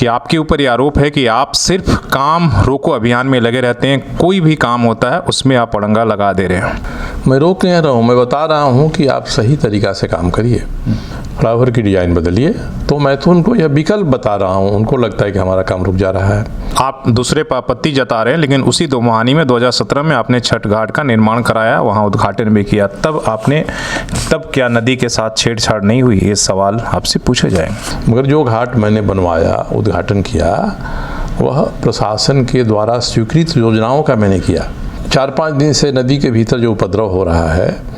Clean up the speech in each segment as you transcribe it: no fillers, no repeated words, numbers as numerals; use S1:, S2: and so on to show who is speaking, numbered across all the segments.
S1: कि आपके ऊपर ये आरोप है कि आप सिर्फ काम रोको अभियान में लगे रहते हैं, कोई भी काम होता है उसमें आप अड़ंगा लगा दे रहे हैं।
S2: मैं रोक नहीं रहा हूँ, मैं बता रहा हूँ कि आप सही तरीक़ा से काम करिए, फ्लाईओवर की डिज़ाइन बदलिए। तो मैं तो उनको यह विकल्प बता रहा हूँ, उनको लगता है कि हमारा काम रुक जा रहा है।
S1: आप दूसरे पर आपत्ति जता रहे हैं, लेकिन उसी दोमुहानी में 2017 में आपने छठ घाट का निर्माण कराया, वहाँ उद्घाटन भी किया। तब क्या नदी के साथ छेड़छाड़ नहीं हुई? ये सवाल आपसे पूछे जाएंगे।
S2: मगर जो घाट मैंने बनवाया, उद्घाटन किया, वह प्रशासन के द्वारा स्वीकृत योजनाओं का मैंने किया। 4-5 दिन से नदी के भीतर जो उपद्रव हो रहा है,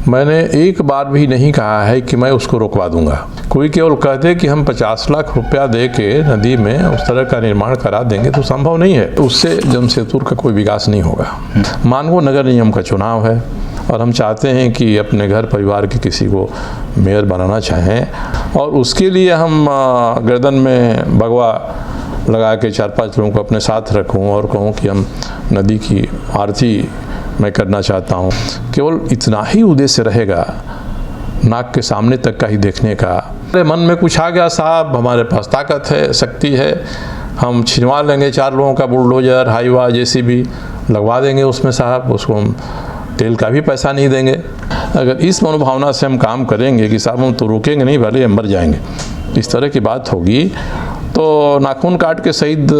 S2: मैंने एक बार भी नहीं कहा है कि मैं उसको रोकवा दूंगा। कोई केवल कहते कि हम 50 लाख रुपया दे के नदी में उस तरह का निर्माण करा देंगे, तो संभव नहीं है। उससे जमशेदपुर का कोई विकास नहीं होगा। मानगो नगर निगम का चुनाव है और हम चाहते हैं कि अपने घर परिवार के किसी को मेयर बनाना चाहें, और उसके लिए हम गर्दन में भगवा लगा के 4-5 लोगों को अपने साथ रखूं और कहूं कि हम नदी की आरती मैं करना चाहता हूं। केवल इतना ही उद्देश्य रहेगा, नाक के सामने तक का ही देखने का। मेरे मन में कुछ आ गया, साहब हमारे पास ताकत है, शक्ति है, हम छिनवा लेंगे 4 लोगों का बुलडोजर, हाईवा, जेसीबी लगवा देंगे उसमें साहब, उसको हम तेल का भी पैसा नहीं देंगे। अगर इस मनोभावना से हम काम करेंगे कि साहब हम तो रुकेंगे नहीं, भले हम मर जाएंगे, इस तरह की बात होगी तो नाखून काट के शहीद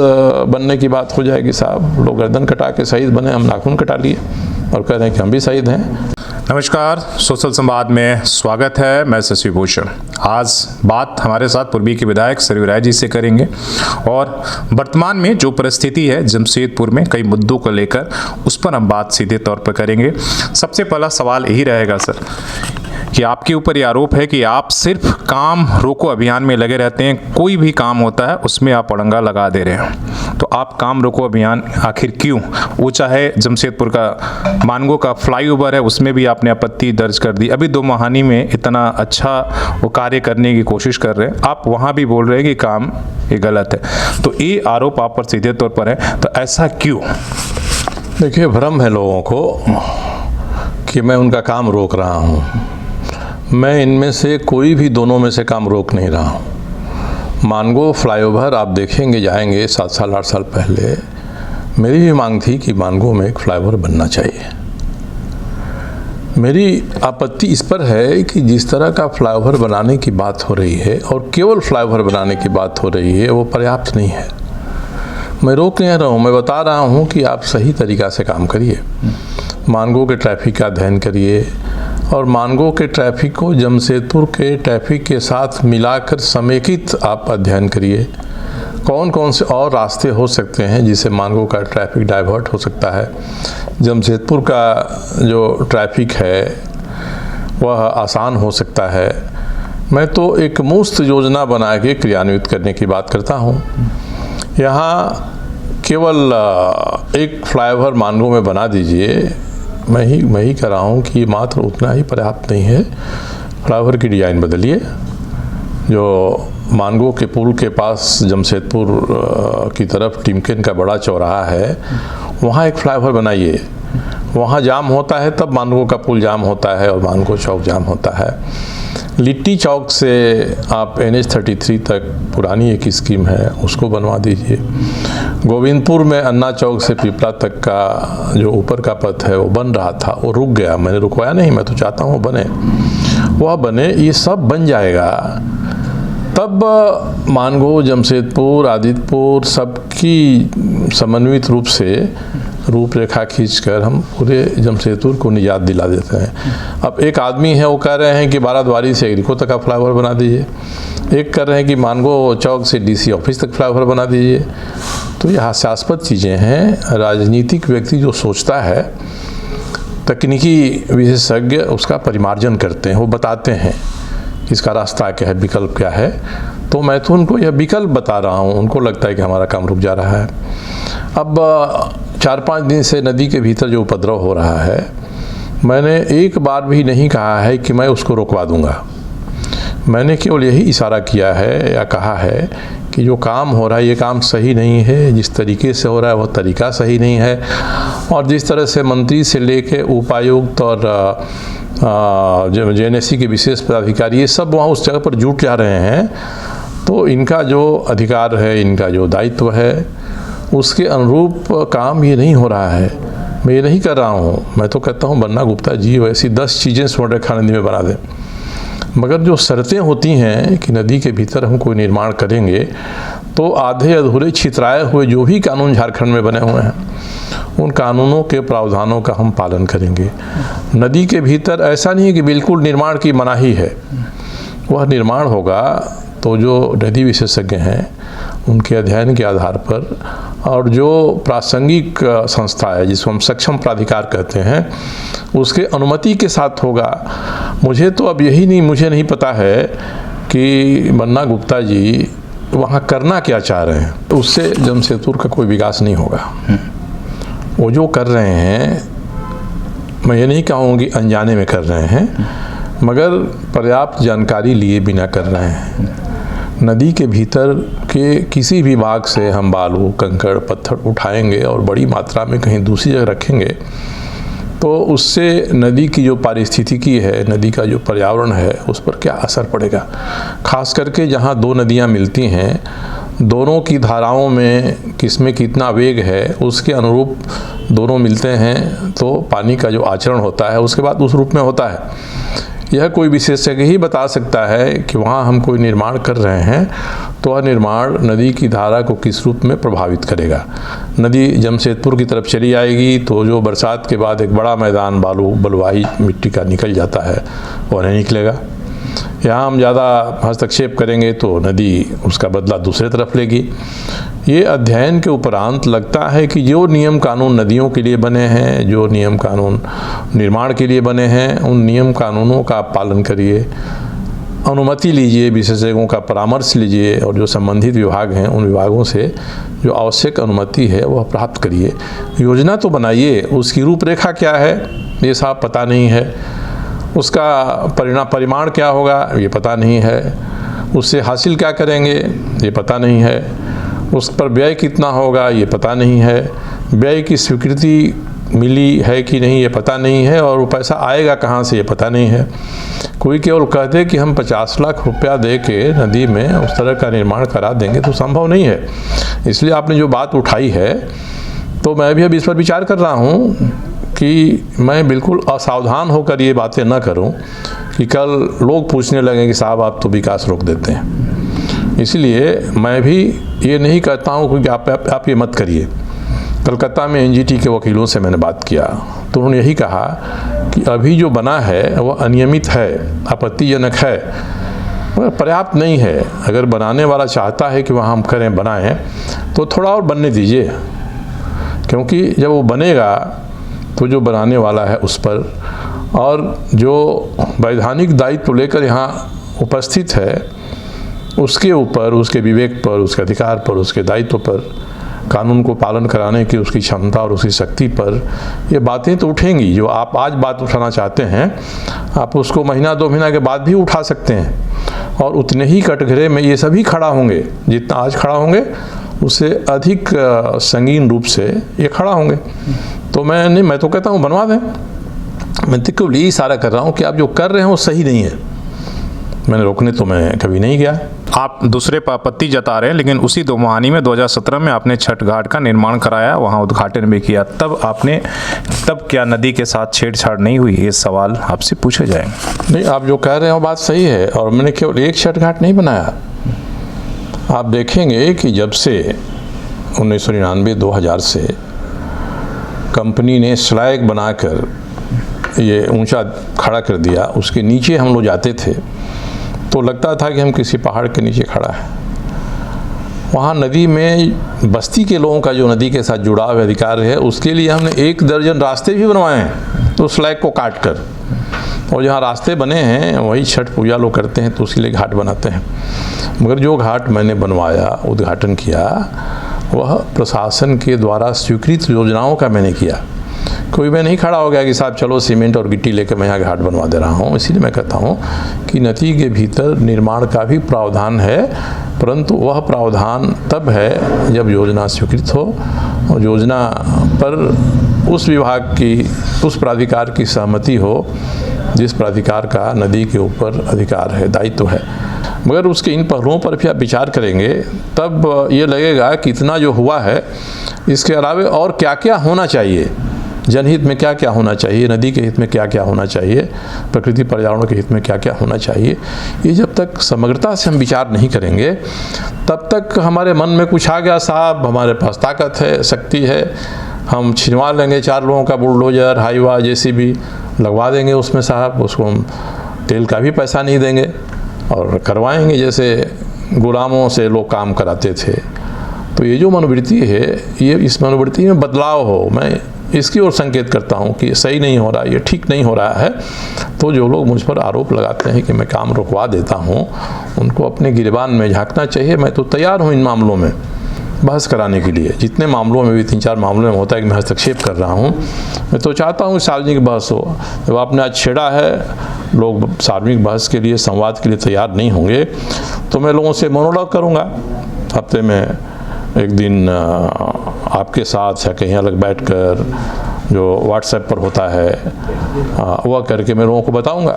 S2: बनने की बात हो जाएगी साहब। लोग गर्दन कटा के शहीद बने, हम नाखून कटा लिए और कह रहे हैं कि हम भी शहीद हैं।
S1: नमस्कार, सोशल संवाद में स्वागत है। मैं शशि भूषण। आज बात हमारे साथ पूर्वी के विधायक सरयू राय जी से करेंगे और वर्तमान में जो परिस्थिति है जमशेदपुर में कई मुद्दों को लेकर, उस पर हम बात सीधे तौर पर करेंगे। सबसे पहला सवाल यही रहेगा सर कि आपके ऊपर ये आरोप है कि आप सिर्फ काम रोको अभियान में लगे रहते हैं, कोई भी काम होता है उसमें आप अड़ंगा लगा दे रहे हैं। तो आप काम रोको अभियान आखिर क्यों? वो चाहे जमशेदपुर का मानगो का फ्लाईओवर है, उसमें भी आपने आपत्ति दर्ज कर दी। अभी दोमुहानी में इतना अच्छा वो कार्य करने की कोशिश कर रहे हैं, आप वहाँ भी बोल रहे हैं कि काम ये गलत है। तो ये आरोप आप पर सीधे तौर पर है, तो ऐसा क्यों?
S2: देखिए, भ्रम है लोगों को कि मैं उनका काम रोक रहा हूँ। मैं इनमें से कोई भी दोनों में से काम रोक नहीं रहा हूँ। मानगो फ्लाईओवर आप देखेंगे, जाएंगे 7 साल 8 साल पहले मेरी भी मांग थी कि मानगो में एक फ्लाईओवर बनना चाहिए। मेरी आपत्ति इस पर है कि जिस तरह का फ्लाईओवर बनाने की बात हो रही है और केवल फ्लाईओवर बनाने की बात हो रही है, वो पर्याप्त नहीं है। मैं रोक नहीं रहा हूँ, मैं बता रहा हूँ कि आप सही तरीक़ा से काम करिए। मानगो के ट्रैफिक का अध्ययन करिए और मानगो के ट्रैफिक को जमशेदपुर के ट्रैफिक के साथ मिलाकर समेकित आप अध्ययन करिए। कौन कौन से और रास्ते हो सकते हैं जिससे मानगो का ट्रैफिक डाइवर्ट हो सकता है, जमशेदपुर का जो ट्रैफिक है वह आसान हो सकता है। मैं तो एक मुफ्त योजना बना के क्रियान्वित करने की बात करता हूँ। यहाँ केवल एक फ्लाईओवर मानगो में बना दीजिए, मैं ही कह रहा हूँ कि मात्र उतना ही पर्याप्त नहीं है। फ्लाईओवर की डिज़ाइन बदलिए। जो मानगो के पुल के पास जमशेदपुर की तरफ टिमकेन का बड़ा चौराहा है, वहाँ एक फ्लाईओवर बनाइए। वहाँ जाम होता है तब मानगो का पुल जाम होता है और मानगो चौक जाम होता है। लिट्टी चौक से आप NH-33 तक पुरानी एक स्कीम है, उसको बनवा दीजिए। गोविंदपुर में अन्ना चौक से पिपला तक का जो ऊपर का पथ है वो बन रहा था, वो रुक गया। मैंने रुकवाया नहीं, मैं तो चाहता हूँ वह बने। ये सब बन जाएगा तब मानगो, जमशेदपुर, आदित्यपुर सबकी समन्वित रूप से रूपरेखा खींचकर हम पूरे जमशेदपुर को निजात दिला देते हैं। अब एक आदमी है, वो कह रहे हैं कि बाराद्वारी से एग्रीको तक का फ्लाईओवर बना दीजिए। एक कर रहे हैं कि मानगो चौक से DC ऑफिस तक फ्लाईओवर बना दीजिए। तो ये हास्यास्पद चीज़ें हैं। राजनीतिक व्यक्ति जो सोचता है, तकनीकी विशेषज्ञ उसका परिमार्जन करते हैं, वो बताते हैं इसका रास्ता क्या है, विकल्प क्या है। तो मैं तो उनको यह विकल्प बता रहा हूँ, उनको लगता है कि हमारा काम रुक जा रहा है। अब 4-5 दिन से नदी के भीतर जो उपद्रव हो रहा है, मैंने एक बार भी नहीं कहा है कि मैं उसको रोकवा दूंगा। मैंने केवल यही इशारा किया है या कहा है कि जो काम हो रहा है ये काम सही नहीं है, जिस तरीके से हो रहा है वह तरीका सही नहीं है, और जिस तरह से मंत्री से लेके उपायुक्त और JNSC के विशेष पदाधिकारी ये सब वहाँ उस जगह पर जुट जा रहे हैं, तो इनका जो अधिकार है, इनका जो दायित्व है, उसके अनुरूप काम ये नहीं हो रहा है। मैं ये नहीं कर रहा हूँ, मैं तो कहता हूँ बन्ना गुप्ता जी वैसी 10 चीज़ें स्वर्णरेखा नदी में बना दें, मगर जो शर्तें होती हैं कि नदी के भीतर हम कोई निर्माण करेंगे तो आधे अधूरे छितराए हुए जो भी कानून झारखंड में बने हुए हैं उन कानूनों के प्रावधानों का हम पालन करेंगे। नदी के भीतर ऐसा नहीं है कि बिल्कुल निर्माण की मनाही है, वह निर्माण होगा तो जो नदी विशेषज्ञ हैं उनके अध्ययन के आधार पर और जो प्रासंगिक संस्था है जिसको हम सक्षम प्राधिकार कहते हैं उसके अनुमति के साथ होगा। मुझे तो अब मुझे नहीं पता है कि बन्ना गुप्ता जी वहाँ करना क्या चाह रहे हैं, तो उससे जमशेदपुर का कोई विकास नहीं होगा। वो जो कर रहे हैं मैं ये नहीं कहूँगी अनजाने में कर रहे हैं, मगर पर्याप्त जानकारी लिए बिना कर रहे हैं। नदी के भीतर के किसी भी भाग से हम बालू कंकड़ पत्थर उठाएंगे और बड़ी मात्रा में कहीं दूसरी जगह रखेंगे तो उससे नदी की जो पारिस्थितिकी है, नदी का जो पर्यावरण है, उस पर क्या असर पड़ेगा। खास करके जहाँ दो नदियाँ मिलती हैं, दोनों की धाराओं में किसमें कितना वेग है उसके अनुरूप दोनों मिलते हैं तो पानी का जो आचरण होता है उसके बाद उस रूप में होता है। यह कोई विशेषज्ञ ही बता सकता है कि वहाँ हम कोई निर्माण कर रहे हैं तो वह निर्माण नदी की धारा को किस रूप में प्रभावित करेगा। नदी जमशेदपुर की तरफ चली आएगी तो जो बरसात के बाद एक बड़ा मैदान बालू बलुआही मिट्टी का निकल जाता है वह नहीं निकलेगा। यहाँ हम ज़्यादा हस्तक्षेप करेंगे तो नदी उसका बदला दूसरे तरफ लेगी। ये अध्ययन के उपरांत लगता है कि जो नियम कानून नदियों के लिए बने हैं, जो नियम कानून निर्माण के लिए बने हैं, उन नियम कानूनों का पालन करिए, अनुमति लीजिए, विशेषज्ञों का परामर्श लीजिए और जो संबंधित विभाग हैं उन विभागों से जो आवश्यक अनुमति है वह प्राप्त करिए। योजना तो बनाइए, उसकी रूपरेखा क्या है ये साफ पता नहीं है, उसका परिमाण क्या होगा ये पता नहीं है, उससे हासिल क्या करेंगे ये पता नहीं है, उस पर व्यय कितना होगा ये पता नहीं है, व्यय की स्वीकृति मिली है कि नहीं ये पता नहीं है और वो पैसा आएगा कहाँ से ये पता नहीं है। कोई केवल कह दे कि हम 50 लाख रुपया दे के नदी में उस तरह का निर्माण करा देंगे तो संभव नहीं है। इसलिए आपने जो बात उठाई है तो मैं भी अब इस पर विचार कर रहा हूँ कि मैं बिल्कुल असावधान होकर ये बातें न करूं कि कल लोग पूछने लगें कि साहब आप तो विकास रोक देते हैं। इसलिए मैं भी ये नहीं कहता हूं कि आप ये मत करिए। कलकत्ता में एनजीटी के वकीलों से मैंने बात किया तो उन्होंने यही कहा कि अभी जो बना है वह अनियमित है, आपत्तिजनक है, मगर पर्याप्त नहीं है। अगर बनाने वाला चाहता है कि वहाँ हम करें बनाएं तो थोड़ा और बनने दीजिए, क्योंकि जब वो बनेगा तो जो बनाने वाला है उस पर और जो वैधानिक दायित्व लेकर यहाँ उपस्थित है उसके ऊपर, उसके विवेक पर, उसके अधिकार पर, उसके दायित्व पर, कानून को पालन कराने की उसकी क्षमता और उसकी शक्ति पर ये बातें तो उठेंगी। जो आप आज बात उठाना चाहते हैं आप उसको महीना 2 महीना के बाद भी उठा सकते हैं और उतने ही कटघरे में ये सभी खड़ा होंगे, जितना आज खड़ा होंगे उससे अधिक संगीन रूप से ये खड़ा होंगे। तो मैं तो कहता हूँ बनवा दें। मैं तो केवल यही इशारा कर रहा हूँ कि आप जो कर रहे हैं वो सही नहीं है। मैंने रोकने तो मैं कभी नहीं गया।
S1: आप दूसरे पर आपत्ति जता रहे हैं, लेकिन उसी दोमुहानी में 2017 में आपने छठ घाट का निर्माण कराया, वहाँ उद्घाटन भी किया। तब क्या नदी के साथ छेड़छाड़ नहीं हुई? ये सवाल आपसे पूछे जाएंगे।
S2: नहीं, आप जो कह रहे हैं वो बात सही है और मैंने केवल एक छठ घाट नहीं बनाया। आप देखेंगे कि जब से 1999-2000 से कंपनी ने स्लैग बनाकर ये ऊंचा खड़ा कर दिया, उसके नीचे हम लोग जाते थे तो लगता था कि हम किसी पहाड़ के नीचे खड़ा है। वहाँ नदी में बस्ती के लोगों का जो नदी के साथ जुड़ाव अधिकार है उसके लिए हमने 1 दर्जन रास्ते भी बनवाए हैं तो स्लैग को काट कर, और जहाँ रास्ते बने हैं वही छठ पूजा लोग करते हैं तो उसके लिए घाट बनाते हैं। मगर जो घाट मैंने बनवाया, उद्घाटन किया, वह प्रशासन के द्वारा स्वीकृत योजनाओं का मैंने किया। कोई मैं नहीं खड़ा हो गया कि साहब चलो सीमेंट और गिट्टी लेकर मैं यहाँ घाट बनवा दे रहा हूँ। इसीलिए मैं कहता हूँ कि नदी के भीतर निर्माण का भी प्रावधान है, परंतु वह प्रावधान तब है जब योजना स्वीकृत हो और योजना पर उस विभाग की, उस प्राधिकार की सहमति हो जिस प्राधिकार का नदी के ऊपर अधिकार है, दायित्व है। मगर उसके इन पहलुओं पर भी आप विचार करेंगे तब ये लगेगा कि इतना जो हुआ है इसके अलावा और क्या क्या होना चाहिए, जनहित में क्या क्या होना चाहिए, नदी के हित में क्या क्या होना चाहिए, प्रकृति पर्यावरण के हित में क्या क्या होना चाहिए। ये जब तक समग्रता से हम विचार नहीं करेंगे तब तक हमारे मन में कुछ आ गया, साहब हमारे पास ताकत है, शक्ति है, हम छिनवा लेंगे 4 लोगों का बुलडोजर, हाईवा, जेसीबी लगवा देंगे उसमें, साहब उसको हम तेल का भी पैसा नहीं देंगे और करवाएंगे जैसे गुलामों से लोग काम कराते थे। तो ये जो मनोवृत्ति है, ये इस मनोवृत्ति में बदलाव हो, मैं इसकी ओर संकेत करता हूँ कि सही नहीं हो रहा, ये ठीक नहीं हो रहा है। तो जो लोग मुझ पर आरोप लगाते हैं कि मैं काम रुकवा देता हूँ, उनको अपने गिरबान में झांकना चाहिए। मैं तो तैयार हूँ इन मामलों में बहस कराने के लिए, जितने मामलों में भी 3-4 मामलों में होता है कि मैं हस्तक्षेप कर रहा हूँ। मैं तो चाहता हूँ सार्वजनिक बहस हो। जब आपने आज छेड़ा है, लोग सार्वजनिक बहस के लिए, संवाद के लिए तैयार नहीं होंगे, तो मैं लोगों से मोनोलॉग करूँगा। हफ्ते में एक दिन आपके साथ या कहीं अलग बैठकर जो व्हाट्सएप पर होता है वह करके मैं लोगों को बताऊंगा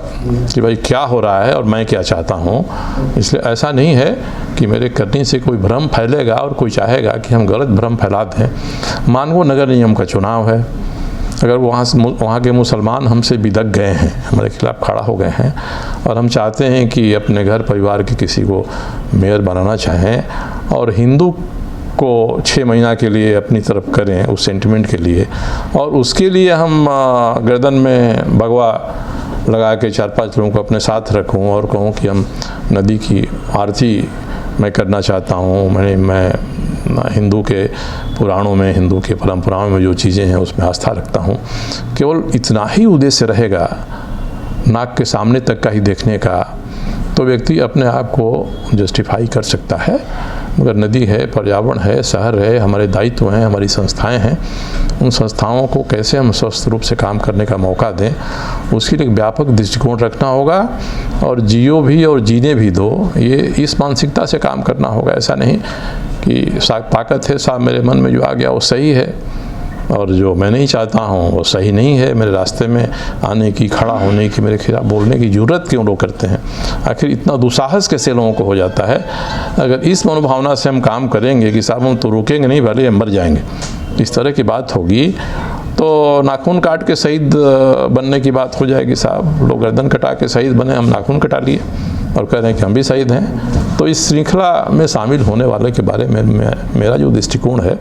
S2: कि भाई क्या हो रहा है और मैं क्या चाहता हूं। इसलिए ऐसा नहीं है कि मेरे करने से कोई भ्रम फैलेगा और कोई चाहेगा कि हम गलत भ्रम फैला दें। मानगो नगर निगम का चुनाव है, अगर वहाँ के मुसलमान हमसे बिदक गए हैं, हमारे खिलाफ खड़ा हो गए हैं और हम चाहते हैं कि अपने घर परिवार के किसी को मेयर बनाना चाहें और हिंदू को 6 महीना के लिए अपनी तरफ करें उस सेंटिमेंट के लिए, और उसके लिए हम गर्दन में भगवा लगा के 4-5 लोगों को अपने साथ रखूं और कहूं कि हम नदी की आरती मैं करना चाहता हूं, मैं हिंदू के पुराणों में, हिंदू के परंपराओं में जो चीज़ें हैं उसमें आस्था रखता हूं, केवल इतना ही उद्देश्य रहेगा नाक के सामने तक का ही देखने का, तो व्यक्ति अपने आप को जस्टिफाई कर सकता है। मगर नदी है, पर्यावरण है, शहर है, हमारे दायित्व हैं, हमारी संस्थाएं हैं, उन संस्थाओं को कैसे हम स्वस्थ रूप से काम करने का मौका दें, उसके लिए एक व्यापक दृष्टिकोण रखना होगा। और जियो भी और जीने भी दो, ये इस मानसिकता से काम करना होगा। ऐसा नहीं कि ताकत है, साहब मेरे मन में जो आ गया वो सही है और जो मैं नहीं चाहता हूँ वो सही नहीं है। मेरे रास्ते में आने की, खड़ा होने की, मेरे खिलाफ बोलने की जरूरत क्यों लोग करते हैं? आखिर इतना दुस्साहस कैसे लोगों को हो जाता है? अगर इस मनोभावना से हम काम करेंगे कि साहब हम तो रुकेंगे नहीं, भले हम मर जाएंगे, इस तरह की बात होगी तो नाखून काट के शहीद बनने की बात हो जाएगी। साहब लोग गर्दन कटा के शहीद बने, हम नाखून कटा लिए और कह रहे हैं कि हम भी शहीद हैं। तो इस श्रृंखला में शामिल होने वाले के बारे में मेरा जो दृष्टिकोण है,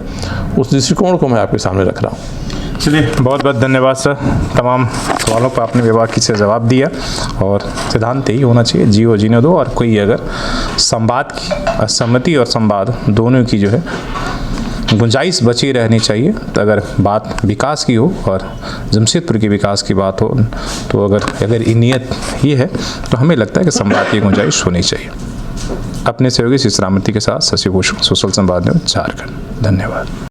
S2: उस दृष्टिकोण को मैं आपके सामने रख रहा हूँ।
S1: चलिए, बहुत बहुत धन्यवाद सर। तमाम सवालों पर आपने बेबाकी से जवाब दिया और सिद्धांत यही होना चाहिए, जियो जीने दो। और कोई अगर संवाद की, असहमति और संवाद दोनों की जो है गुंजाइश बची रहनी चाहिए। तो अगर बात विकास की हो और जमशेदपुर के विकास की बात हो, तो अगर नीयत ये है तो हमें लगता है कि संवाद की गुंजाइश होनी चाहिए। अपने सहयोगी शिवरामती के साथ शशि भूषण, सोशल संवाद न्यूज़, झारखंड। धन्यवाद।